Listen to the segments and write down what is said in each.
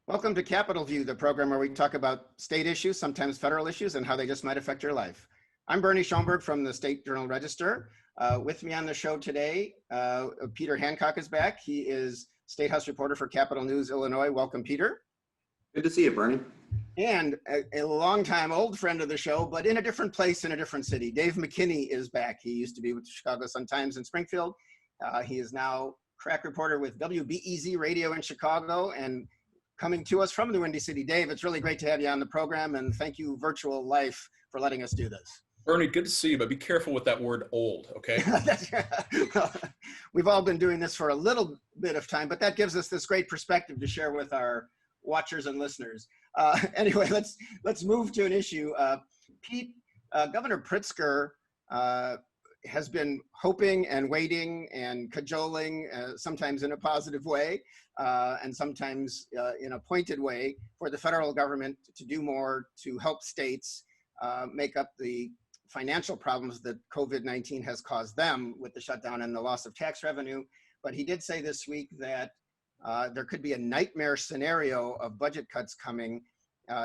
Welcome to Capitol View, the program where we talk about state issues, sometimes federal issues, and how they just might affect your life. I'm Bernie Schoenburg from the State Journal Register. With me on the show today, Peter Hancock is back. He is State House reporter for Capital News, Illinois. Welcome, Peter. Good to see you, Bernie. And a longtime old friend of the show, but in a different place, in a different city. Dave McKinney is back. He used to be with the Chicago Sun-Times in Springfield. He is now crack reporter with WBEZ Radio in Chicago and coming to us from the Windy City. Dave, it's really great to have you on the program, and thank you, Virtual Life, for letting us do this. Bernie, good to see you, but be careful with that word old, okay? We've all been doing this for a little bit of time, but that gives us this great perspective to share with our watchers and listeners. Anyway, let's move to an issue. Pete, Governor Pritzker has been hoping and waiting and cajoling, sometimes in a positive way, and sometimes in a pointed way, for the federal government to do more to help states make up the financial problems that COVID-19 has caused them with the shutdown and the loss of tax revenue. But he did say this week that there could be a nightmare scenario of budget cuts coming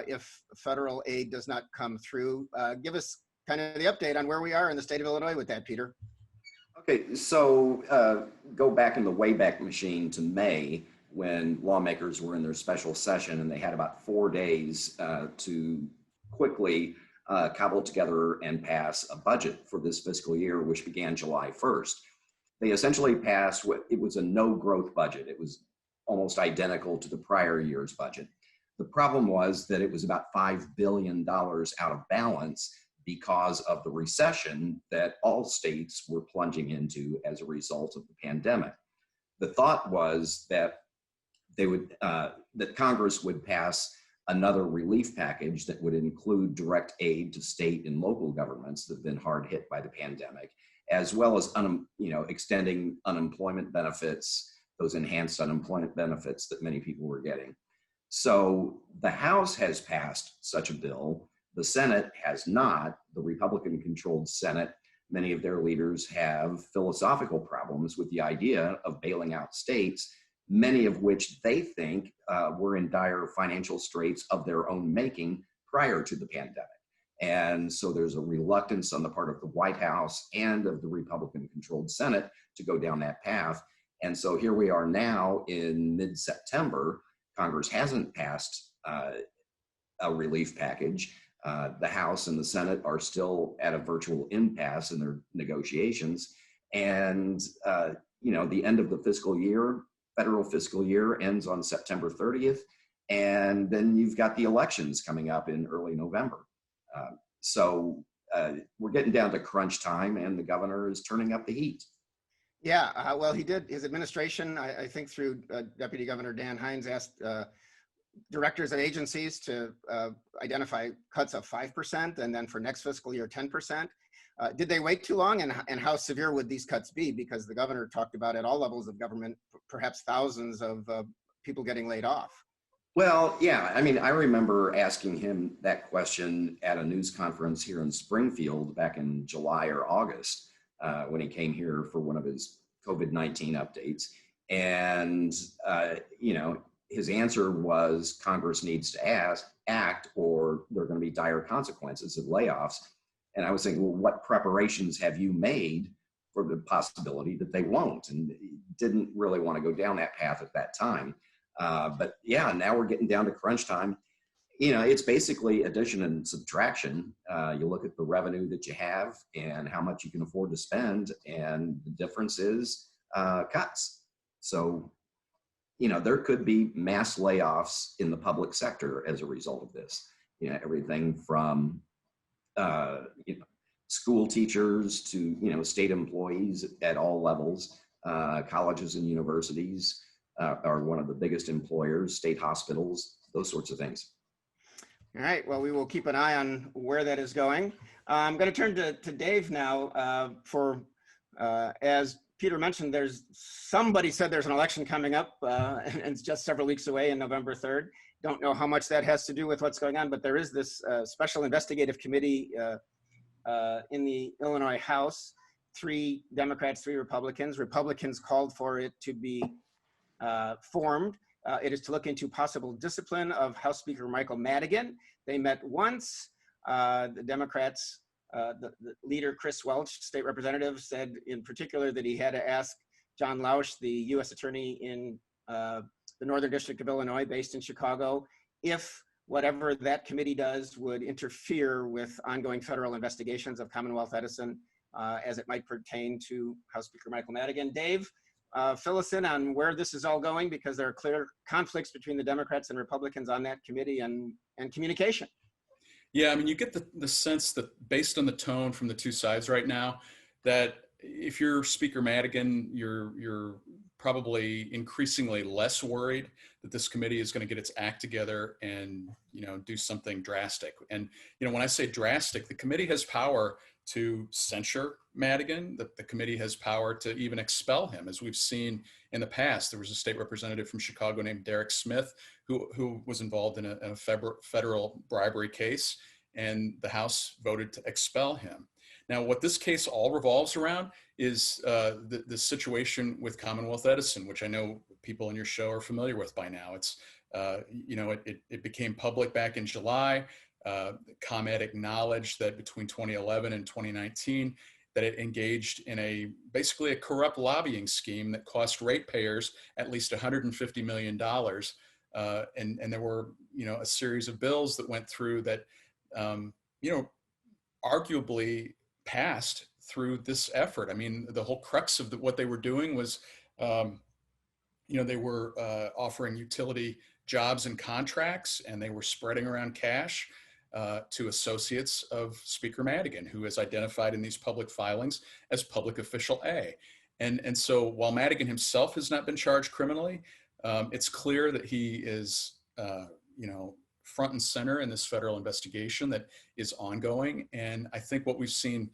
if federal aid does not come through. Give us kind of the update on where we are in the state of Illinois with that, Peter. Okay, so go back in the Wayback Machine to May, when lawmakers were in their special session and they had about 4 days to quickly cobble together and pass a budget for this fiscal year, which began July 1st. They essentially passed it was a no-growth budget. It was almost identical to the prior year's budget. The problem was that it was about $5 billion out of balance because of the recession that all states were plunging into as a result of the pandemic. The thought was that that Congress would pass another relief package that would include direct aid to state and local governments that have been hard hit by the pandemic, as well as extending unemployment benefits, those enhanced unemployment benefits that many people were getting. So the House has passed such a bill. The Senate has not. The Republican-controlled Senate, many of their leaders have philosophical problems with the idea of bailing out states, many of which they think were in dire financial straits of their own making prior to the pandemic. And so there's a reluctance on the part of the White House and of the Republican-controlled Senate to go down that path. And so here we are now in mid-September. Congress hasn't passed a relief package. The House and the Senate are still at a virtual impasse in their negotiations. And, the end of the fiscal year, federal fiscal year, ends on September 30th. And then you've got the elections coming up in early November. So we're getting down to crunch time, and the governor is turning up the heat. Yeah, well, he did. His administration, I think through Deputy Governor Dan Hines, asked directors of agencies to identify cuts of 5%, and then for next fiscal year, 10%. Did they wait too long, and how severe would these cuts be? Because the governor talked about at all levels of government, perhaps thousands of people getting laid off. Well, yeah, I mean, I remember asking him that question at a news conference here in Springfield back in July or August when he came here for one of his COVID-19 updates. And, his answer was Congress needs to act or there are going to be dire consequences of layoffs. And I was saying, well, what preparations have you made for the possibility that they won't? And he didn't really want to go down that path at that time. But yeah, now we're getting down to crunch time. It's basically addition and subtraction. You look at the revenue that you have and how much you can afford to spend, and the difference is cuts. So, there could be mass layoffs in the public sector as a result of this. Everything from school teachers to state employees at all levels. Colleges and universities are one of the biggest employers, state hospitals, those sorts of things. All right, well, we will keep an eye on where that is going. I'm going to turn to Dave now as Peter mentioned, somebody said there's an election coming up and it's just several weeks away in November 3rd. Don't know how much that has to do with what's going on, but there is this special investigative committee in the Illinois House, 3 Democrats, 3 Republicans. Republicans called for it to be formed It is to look into possible discipline of House Speaker Michael Madigan. They met once. The Democrats, the leader, Chris Welch, state representative, said in particular that he had to ask John Lausch, the U.S. attorney in the Northern District of Illinois, based in Chicago, if whatever that committee does would interfere with ongoing federal investigations of Commonwealth Edison as it might pertain to House Speaker Michael Madigan. Dave, fill us in on where this is all going, because there are clear conflicts between the Democrats and Republicans on that committee and communication. Yeah, I mean, you get the sense that based on the tone from the two sides right now, that if you're Speaker Madigan, you're probably increasingly less worried that this committee is going to get its act together and, do something drastic. And, when I say drastic, the committee has power to censure Madigan. The committee has power to even expel him, as we've seen in the past. There was a state representative from Chicago named Derek Smith who was involved in a federal bribery case, and the House voted to expel him. Now, what this case all revolves around is the situation with Commonwealth Edison, which I know people in your show are familiar with by now. It's it became public back in July. ComEd acknowledged that between 2011 and 2019, that it engaged in basically a corrupt lobbying scheme that cost ratepayers at least $150 million. And there were, a series of bills that went through that, arguably passed through this effort. I mean, the whole crux of what they were doing was, they were offering utility jobs and contracts, and they were spreading around cash to associates of Speaker Madigan, who is identified in these public filings as public official A. And so while Madigan himself has not been charged criminally, it's clear that he is, front and center in this federal investigation that is ongoing. And I think what we've seen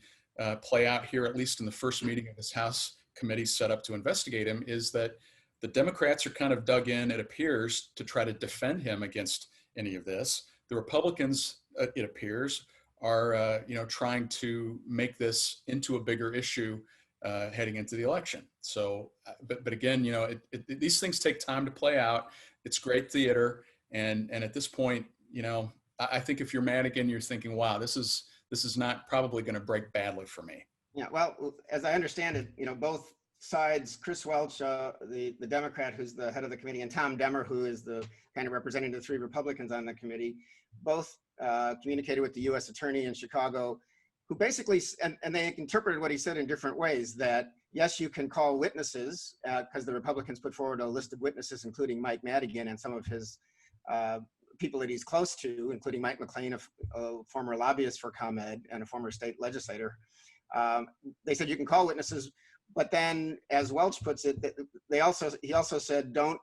play out here, at least in the first meeting of this House committee set up to investigate him, is that the Democrats are kind of dug in, it appears, to try to defend him against any of this. The Republicans, it appears, are trying to make this into a bigger issue heading into the election. So, but again, these things take time to play out. It's great theater, and at this point, I think if you're Madigan, you're thinking, wow, this is not probably going to break badly for me. Yeah, well, as I understand it, both sides, Chris Welch, the Democrat who's the head of the committee, and Tom Demmer, who is the kind of representing the three Republicans on the committee, both communicated with the U.S. attorney in Chicago, who basically, and they interpreted what he said in different ways, that yes, you can call witnesses, because the Republicans put forward a list of witnesses, including Mike Madigan and some of his people that he's close to, including Mike McLean, a former lobbyist for ComEd and a former state legislator. They said you can call witnesses, but then, as Welch puts it, he also said, don't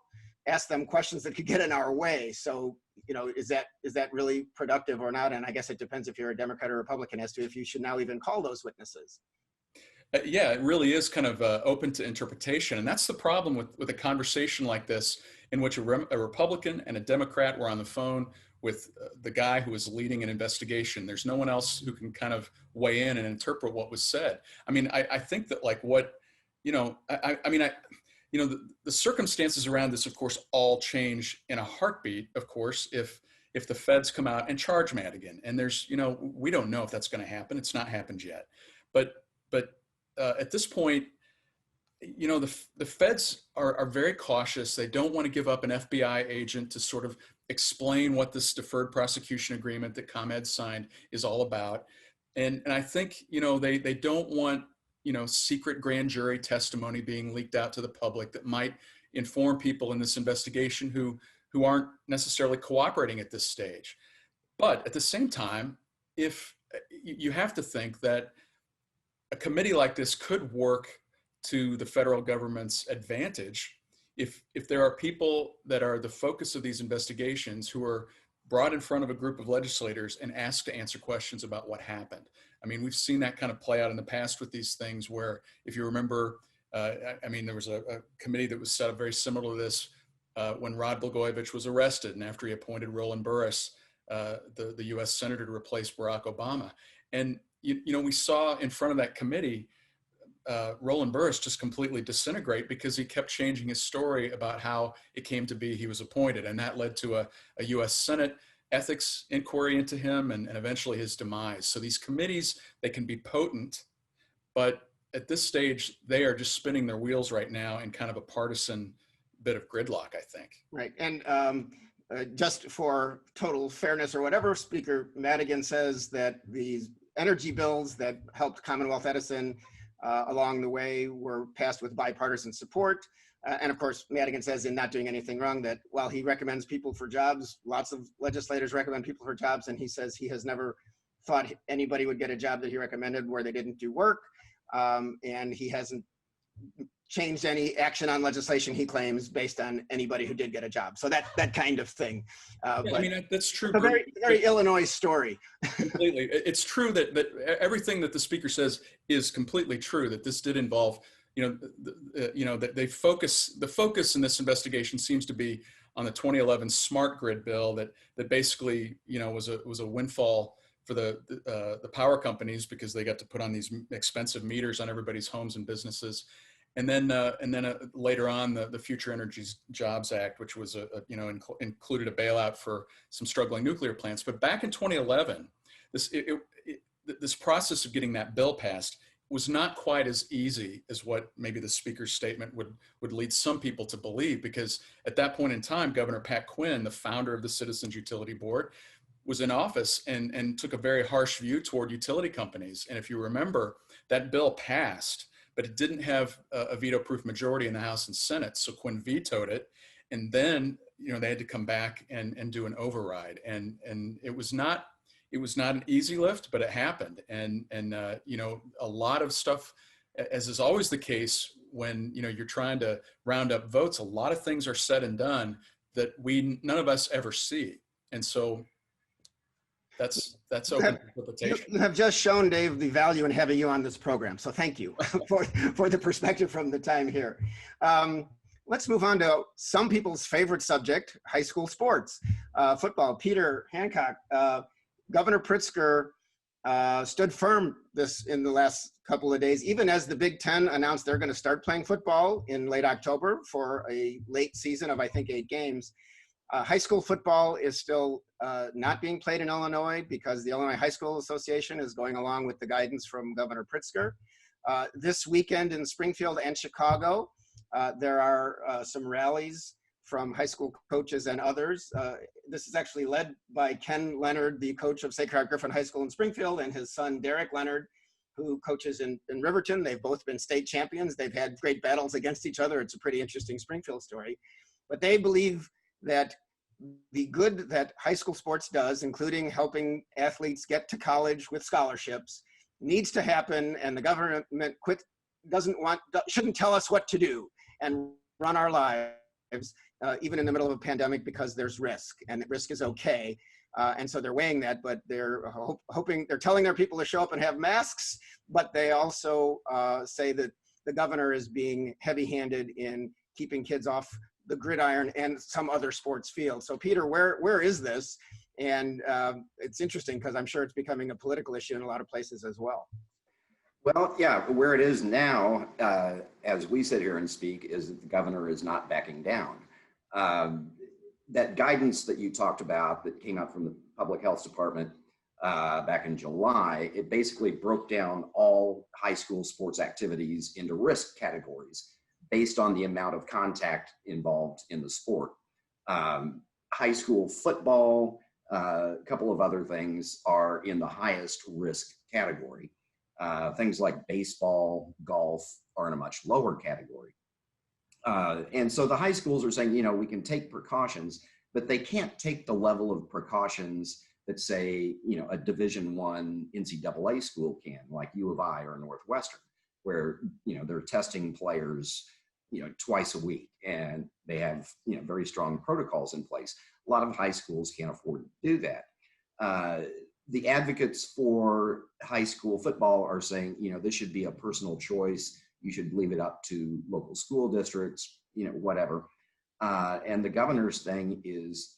ask them questions that could get in our way. So, is that really productive or not? And I guess it depends if you're a Democrat or Republican as to if you should now even call those witnesses. Yeah, it really is kind of open to interpretation. And that's the problem with a conversation like this, in which a Republican and a Democrat were on the phone with the guy who was leading an investigation. There's no one else who can kind of weigh in and interpret what was said. I mean, I think that the circumstances around this, of course, all change in a heartbeat, of course, if the feds come out and charge Madigan. And there's, we don't know if that's going to happen. It's not happened yet. But at this point, the feds are very cautious. They don't want to give up an FBI agent to sort of explain what this deferred prosecution agreement that ComEd signed is all about. And I think, they don't want, secret grand jury testimony being leaked out to the public that might inform people in this investigation who aren't necessarily cooperating at this stage. But at the same time, if you have to think that a committee like this could work to the federal government's advantage if there are people that are the focus of these investigations who are brought in front of a group of legislators and asked to answer questions about what happened. I mean, we've seen that kind of play out in the past with these things where, if you remember, there was a committee that was set up very similar to this when Rod Blagojevich was arrested, and after he appointed Roland Burris, the U.S. Senator, to replace Barack Obama. And, we saw in front of that committee Roland Burris just completely disintegrate because he kept changing his story about how it came to be he was appointed. And that led to a U.S. Senate ethics inquiry into him and eventually his demise. So these committees, they can be potent, but at this stage, they are just spinning their wheels right now in kind of a partisan bit of gridlock, I think. Right. And just for total fairness or whatever, Speaker Madigan says that these energy bills that helped Commonwealth Edison along the way were passed with bipartisan support. And of course, Madigan says in not doing anything wrong that while he recommends people for jobs, lots of legislators recommend people for jobs, and he says he has never thought anybody would get a job that he recommended where they didn't do work. And he hasn't changed any action on legislation, he claims, based on anybody who did get a job. So that kind of thing. Yeah, I mean, that's true. It's a very Illinois story. Completely. It's true that everything that the speaker says is completely true, that this did involve, that the focus in this investigation seems to be on the 2011 smart grid bill that basically, was a windfall for the power companies because they got to put on these expensive meters on everybody's homes and businesses. And then later on, the Future Energy Jobs Act, which was included a bailout for some struggling nuclear plants. But back in 2011, this process of getting that bill passed was not quite as easy as what maybe the speaker's statement would lead some people to believe, because at that point in time, Governor Pat Quinn, the founder of the Citizens Utility Board, was in office and took a very harsh view toward utility companies. And if you remember, that bill passed, but it didn't have a veto-proof majority in the House and Senate. So Quinn vetoed it. And then, they had to come back and do an override. And it was not an easy lift, but it happened. And a lot of stuff, as is always the case when, you're trying to round up votes, a lot of things are said and done that none of us ever see. And so that's open interpretation. You have just shown, Dave, the value in having you on this program. So thank you for the perspective from the time here. Let's move on to some people's favorite subject, high school sports, football. Peter Hancock, Governor Pritzker stood firm in the last couple of days, even as the Big Ten announced they're going to start playing football in late October for a late season of, I think, 8 games. High school football is still not being played in Illinois because the Illinois High School Association is going along with the guidance from Governor Pritzker. This weekend in Springfield and Chicago, there are some rallies from high school coaches and others. This is actually led by Ken Leonard, the coach of Sacred Heart Griffin High School in Springfield, and his son, Derek Leonard, who coaches in Riverton. They've both been state champions. They've had great battles against each other. It's a pretty interesting Springfield story. But they believe that the good that high school sports does, including helping athletes get to college with scholarships, needs to happen, and the government shouldn't tell us what to do and run our lives, even in the middle of a pandemic, because there's risk, and risk is okay. And so they're weighing that, but they're they're telling their people to show up and have masks, but they also say that the governor is being heavy-handed in keeping kids off the gridiron and some other sports field. So Peter, where is this? And it's interesting because I'm sure it's becoming a political issue in a lot of places as well. Well, yeah, where it is now, as we sit here and speak, is that the governor is not backing down. That guidance that you talked about that came out from the Public Health Department back in July, it basically broke down all high school sports activities into risk categories based on the amount of contact involved in the sport. High school football, a couple of other things are in the highest risk category. Things like baseball, golf are in a much lower category. And so the high schools are saying, we can take precautions, but they can't take the level of precautions that, say, a Division I NCAA school can, like U of I or Northwestern, where, they're testing players, twice a week, and they have, very strong protocols in place. A lot of high schools can't afford to do that. The advocates for high school football are saying, this should be a personal choice. You should leave it up to local school districts, whatever. And the governor's thing is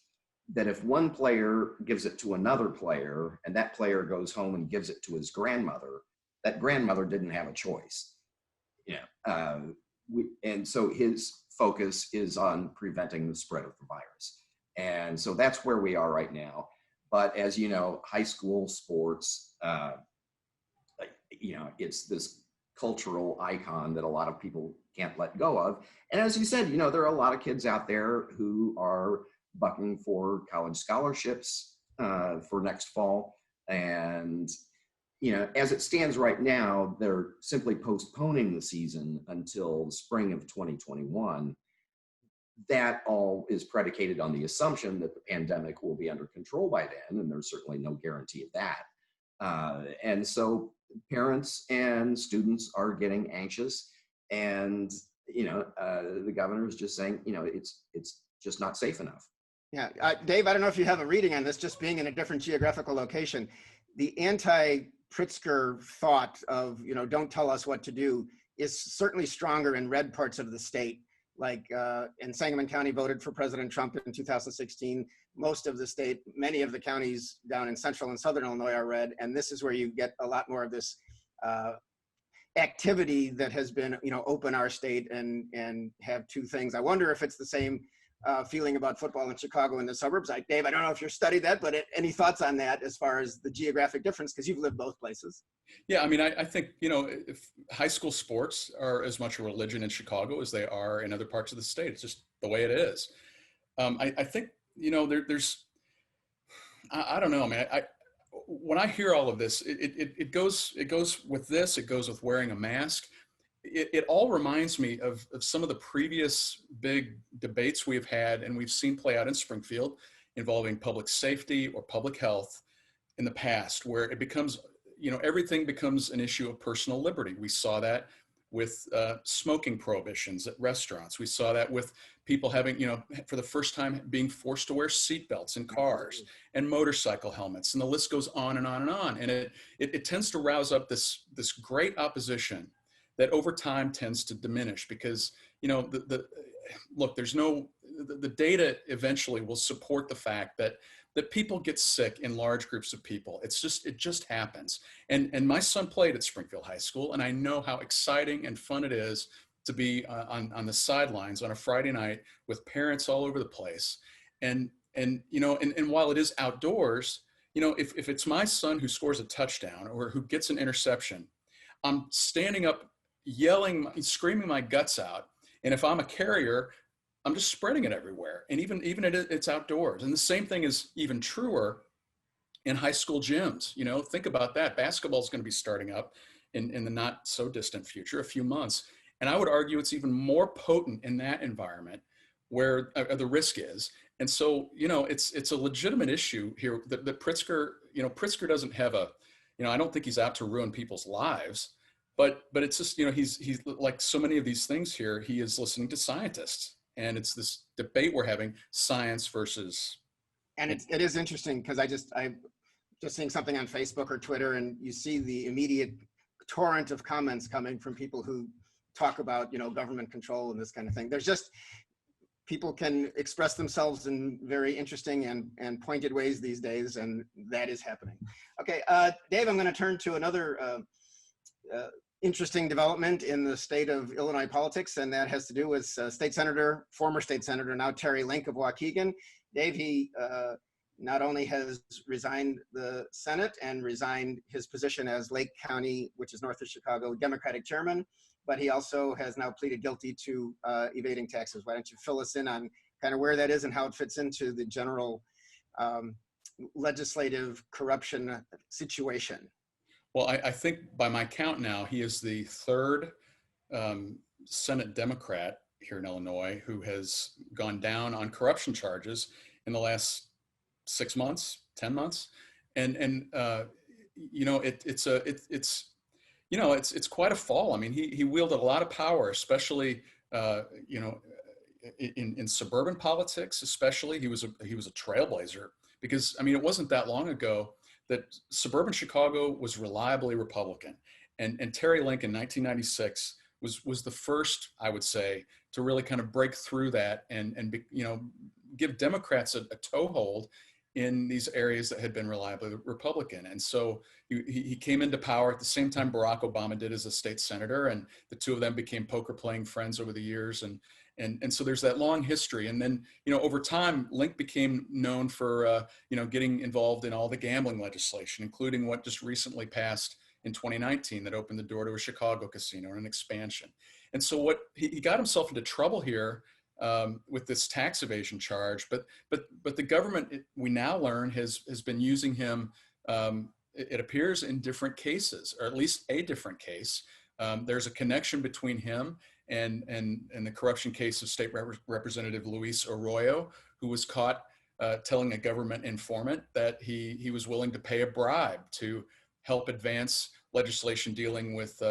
that if one player gives it to another player and that player goes home and gives it to his grandmother, that grandmother didn't have a choice. And so his focus is on preventing the spread of the virus. And so that's where we are right now. But as you know, high school sports, it's this cultural icon that a lot of people can't let go of. And as you said, there are a lot of kids out there who are bucking for college scholarships for next fall. And, as it stands right now, they're simply postponing the season until the spring of 2021. That all is predicated on the assumption that the pandemic will be under control by then, and there's certainly no guarantee of that. And so parents and students are getting anxious, and the governor is just saying, it's just not safe enough. Yeah, Dave, I don't know if you have a reading on this, just being in a different geographical location. The anti-Pritzker thought of, don't tell us what to do is certainly stronger in red parts of the state. Like in Sangamon County voted for President Trump in 2016. Most of the state, many of the counties down in central and southern Illinois are red. And this is where you get a lot more of this activity that has been, open our state and have two things. I wonder if it's the same feeling about football in Chicago and the suburbs. Dave, I don't know if you've studied that, but any thoughts on that as far as the geographic difference, because you've lived both places? Yeah, I mean, I think, if high school sports are as much a religion in Chicago as they are in other parts of the state. It's just the way it is. I think, there's, I don't know, I mean, when I hear all of this, it goes with this, it goes with wearing a mask. It all reminds me of some of the previous big debates we've had and we've seen play out in Springfield involving public safety or public health in the past, where it becomes, everything becomes an issue of personal liberty. We saw that with smoking prohibitions at restaurants. We saw that with people having, for the first time being forced to wear seatbelts in cars and motorcycle helmets, and the list goes on and on and on. And it tends to rouse up this great opposition that over time tends to diminish because, look, the data eventually will support the fact that people get sick in large groups of people. It just happens. And my son played at Springfield High School, and I know how exciting and fun it is to be on the sidelines on a Friday night with parents all over the place. And while it is outdoors, if it's my son who scores a touchdown or who gets an interception, I'm standing up, yelling, screaming my guts out. And if I'm a carrier, I'm just spreading it everywhere. And even it's outdoors. And the same thing is even truer in high school gyms. Think about that. Basketball is going to be starting up in the not so distant future, a few months. And I would argue it's even more potent in that environment where the risk is. And so, it's a legitimate issue here that Pritzker, Pritzker doesn't have I don't think he's out to ruin people's lives. But it's just, he's like so many of these things here, he is listening to scientists. And it's this debate we're having, science versus. And it is interesting because I'm just seeing something on Facebook or Twitter, and you see the immediate torrent of comments coming from people who talk about, government control and this kind of thing. There's just, people can express themselves in very interesting and pointed ways these days, and that is happening. Okay, Dave, I'm going to turn to another interesting development in the state of Illinois politics, and that has to do with former state senator, now Terry Link of Waukegan. Dave, he not only has resigned the Senate and resigned his position as Lake County, which is north of Chicago, Democratic chairman, but he also has now pleaded guilty to evading taxes. Why don't you fill us in on kind of where that is and how it fits into the general legislative corruption situation? Well, I think by my count now, he is the third Senate Democrat here in Illinois who has gone down on corruption charges in the last 6 months, 10 months. And it's quite a fall. I mean, he wielded a lot of power, especially, in suburban politics, especially. He was a trailblazer because, I mean, it wasn't that long ago that suburban Chicago was reliably Republican. And Terry Link in 1996 was the first, I would say, to really kind of break through that and give Democrats a toehold in these areas that had been reliably Republican. And so he came into power at the same time Barack Obama did as a state senator, and the two of them became poker playing friends over the years. And so there's that long history. And then, over time, Link became known for, getting involved in all the gambling legislation, including what just recently passed in 2019 that opened the door to a Chicago casino and an expansion. And so what he got himself into trouble here with this tax evasion charge, but the government, we now learn, has been using him, it appears, in different cases, or at least a different case. There's a connection between him and the corruption case of State Representative Luis Arroyo, who was caught telling a government informant that he was willing to pay a bribe to help advance legislation dealing with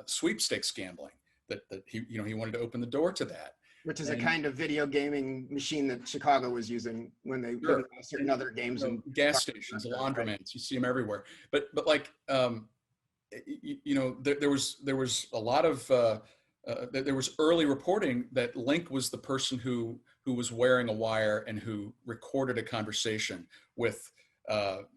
sweepstakes gambling. That he wanted to open the door to that. Which is a kind of video gaming machine that Chicago was using when they did certain other games and gas stations, laundromats. You see them everywhere. But like there was a lot of there was early reporting that Link was the person who was wearing a wire and who recorded a conversation with Arroyo.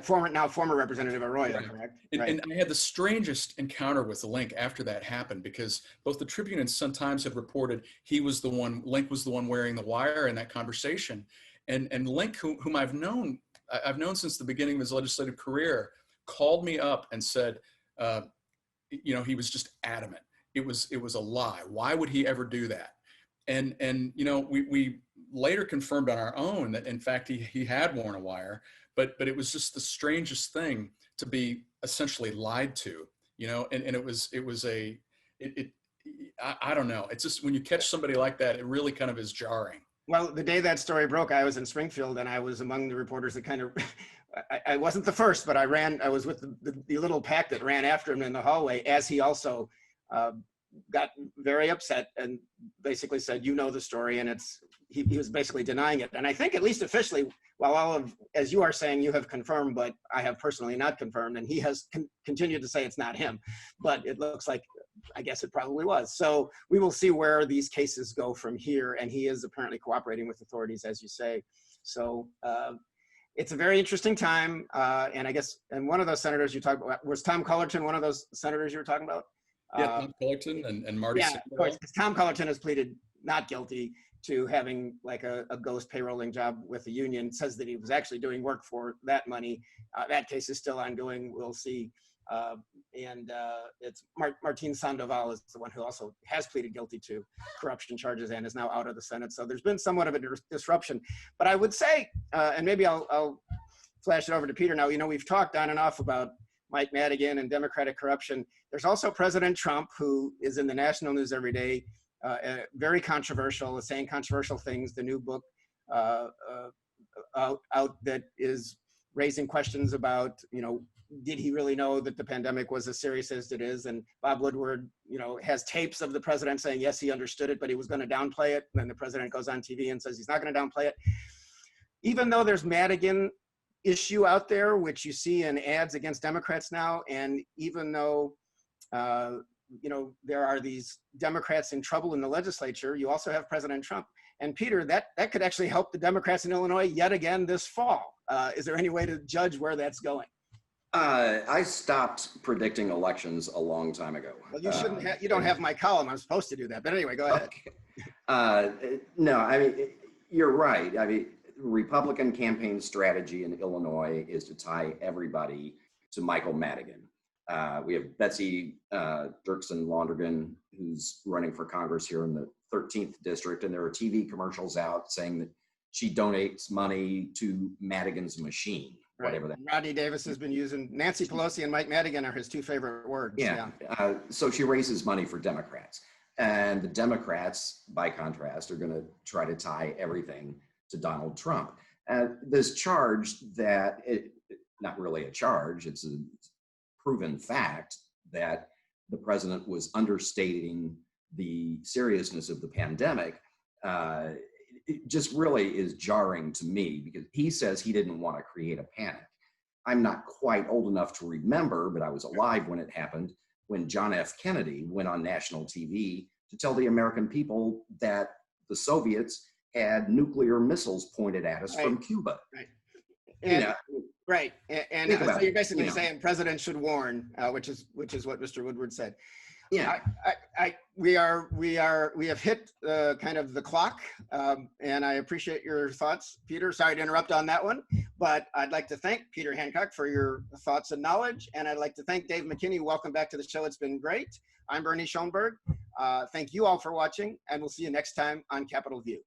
Former Representative Arroyo, right. Correct? And I had the strangest encounter with Link after that happened, because both the Tribune and Sun-Times had reported Link was the one wearing the wire in that conversation. And Link, whom I've known since the beginning of his legislative career, called me up and said, he was just adamant. It was a lie. Why would he ever do that? And we later confirmed on our own that in fact he had worn a wire, but it was just the strangest thing to be essentially lied to, and I don't know. It's just when you catch somebody like that, it really kind of is jarring. Well, the day that story broke, I was in Springfield, and I was among the reporters that kind of, I wasn't the first, but I was with the little pack that ran after him in the hallway, as he also got very upset and basically said, the story, and he was basically denying it. And I think, at least officially, while all of, as you are saying, you have confirmed, but I have personally not confirmed, and he has continued to say it's not him, but it looks like, I guess it probably was. So we will see where these cases go from here, and he is apparently cooperating with authorities, as you say. So it's a very interesting time, and I guess, and one of those senators you talked about, was Tom Cullerton one of those senators you were talking about? Yeah, Tom Cullerton and Marty. Yeah, of course, because Tom Cullerton has pleaded not guilty to having like a ghost payrolling job with the union, says that he was actually doing work for that money. That case is still ongoing. We'll see. It's Martin Sandoval is the one who also has pleaded guilty to corruption charges and is now out of the Senate. So there's been somewhat of a disruption. But I would say, and maybe I'll flash it over to Peter now, we've talked on and off about Mike Madigan and Democratic corruption. There's also President Trump, who is in the national news every day, very controversial, saying controversial things. The new book out that is raising questions about, did he really know that the pandemic was as serious as it is? And Bob Woodward, has tapes of the president saying, yes, he understood it, but he was going to downplay it. And then the president goes on TV and says he's not going to downplay it. Even though there's Madigan issue out there, which you see in ads against Democrats now, and even though there are these Democrats in trouble in the legislature, you also have President Trump. And Peter, that could actually help the Democrats in Illinois yet again this fall. Is there any way to judge where that's going? I stopped predicting elections a long time ago. Well, you shouldn't have, you don't have my column. I'm supposed to do that. But anyway, go ahead. Okay. No, I mean, you're right. I mean, Republican campaign strategy in Illinois is to tie everybody to Michael Madigan. We have Betsy Dirksen Londrigan, who's running for Congress here in the 13th district, and there are TV commercials out saying that she donates money to Madigan's machine, whatever that. Rodney Davis has been using, Nancy Pelosi and Mike Madigan are his two favorite words. Yeah. So she raises money for Democrats, and the Democrats, by contrast, are going to try to tie everything to Donald Trump. This charge that not really a charge, it's a proven fact that the president was understating the seriousness of the pandemic. It just really is jarring to me, because he says he didn't want to create a panic. I'm not quite old enough to remember, but I was alive when it happened, when John F. Kennedy went on national TV to tell the American people that the Soviets had nuclear missiles pointed at us from Cuba. Right. You And, know, right. And think so about you're it, basically you know. saying presidents should warn, which is what Mr. Woodward said. Yeah. We have hit kind of the clock, and I appreciate your thoughts, Peter. Sorry to interrupt on that one, but I'd like to thank Peter Hancock for your thoughts and knowledge, and I'd like to thank Dave McKinney. Welcome back to the show. It's been great. I'm Bernie Schoenburg. Thank you all for watching, and we'll see you next time on Capitol View.